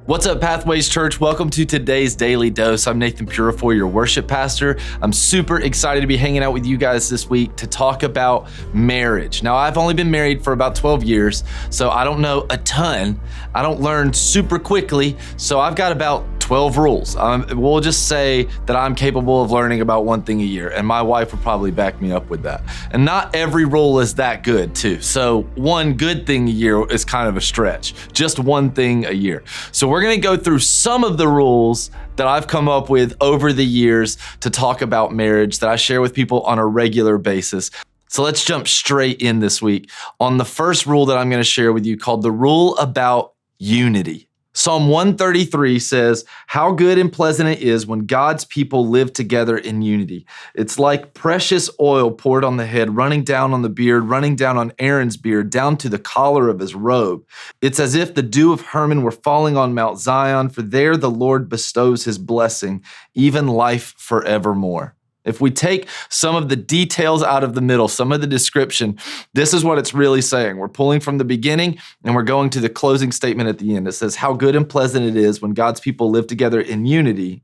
What's up, Pathways Church? Welcome to today's Daily Dose. I'm Nathan Purifoy, your worship pastor. I'm super excited to be hanging out with you guys this week to talk about marriage. Now, I've only been married for about 12 years, so I don't know a ton. I don't learn super quickly, so I've got about 12 rules. We'll just say that I'm capable of learning about one thing a year, and my wife would probably back me up with that. And not every rule is that good, too. So one good thing a year is kind of a stretch. Just one thing a year. So we're going to go through some of the rules that I've come up with over the years to talk about marriage that I share with people on a regular basis. So let's jump straight in this week on the first rule that I'm going to share with you, called the rule about unity. Psalm 133 says, "How good and pleasant it is when God's people live together in unity. It's like precious oil poured on the head, running down on the beard, running down on Aaron's beard, down to the collar of his robe. It's as if the dew of Hermon were falling on Mount Zion, for there the Lord bestows his blessing, even life forevermore." If we take some of the details out of the middle, some of the description, this is what it's really saying. We're pulling from the beginning and we're going to the closing statement at the end. It says, "How good and pleasant it is when God's people live together in unity,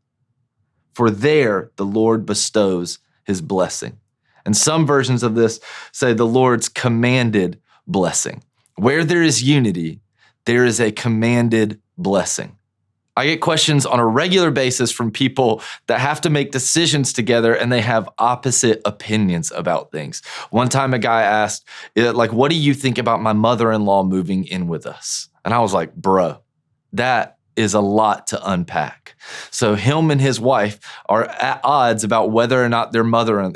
for there the Lord bestows his blessing." And some versions of this say the Lord's commanded blessing. Where there is unity, there is a commanded blessing. I get questions on a regular basis from people that have to make decisions together and they have opposite opinions about things. One time a guy asked, what do you think about my mother-in-law moving in with us? And I was like, bro, that is a lot to unpack. So him and his wife are at odds about whether or not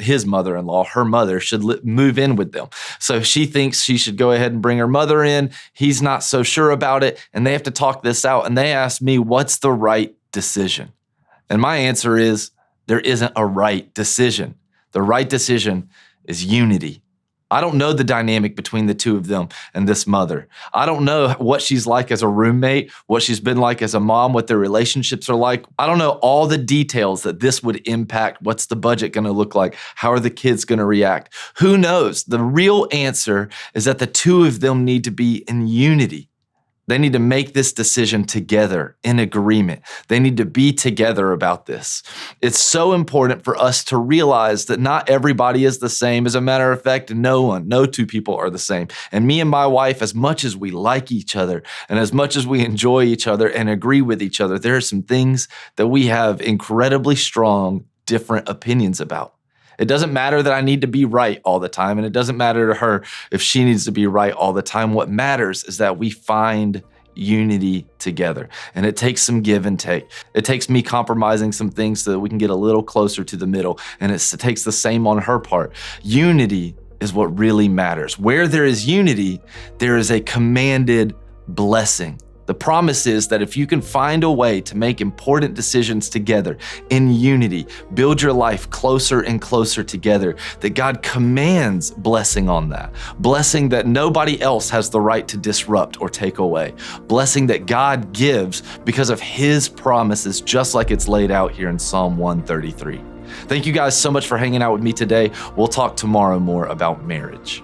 his mother-in-law, her mother, should move in with them. So she thinks she should go ahead and bring her mother in. He's not so sure about it, and they have to talk this out. And they asked me, what's the right decision? And my answer is, there isn't a right decision. The right decision is unity. I don't know the dynamic between the two of them and this mother. I don't know what she's like as a roommate, what she's been like as a mom, what their relationships are like. I don't know all the details that this would impact. What's the budget going to look like? How are the kids going to react? Who knows? The real answer is that the two of them need to be in unity. They need to make this decision together in agreement. They need to be together about this. It's so important for us to realize that not everybody is the same. As a matter of fact, no two people are the same. And me and my wife, as much as we like each other and as much as we enjoy each other and agree with each other, there are some things that we have incredibly strong, different opinions about. It doesn't matter that I need to be right all the time, and it doesn't matter to her if she needs to be right all the time. What matters is that we find unity together, and it takes some give and take. It takes me compromising some things so that we can get a little closer to the middle, and it takes the same on her part. Unity is what really matters. Where there is unity, there is a commanded blessing. The promise is that if you can find a way to make important decisions together in unity, build your life closer and closer together, that God commands blessing on that. Blessing that nobody else has the right to disrupt or take away. Blessing that God gives because of his promises, just like it's laid out here in Psalm 133. Thank you guys so much for hanging out with me today. We'll talk tomorrow more about marriage.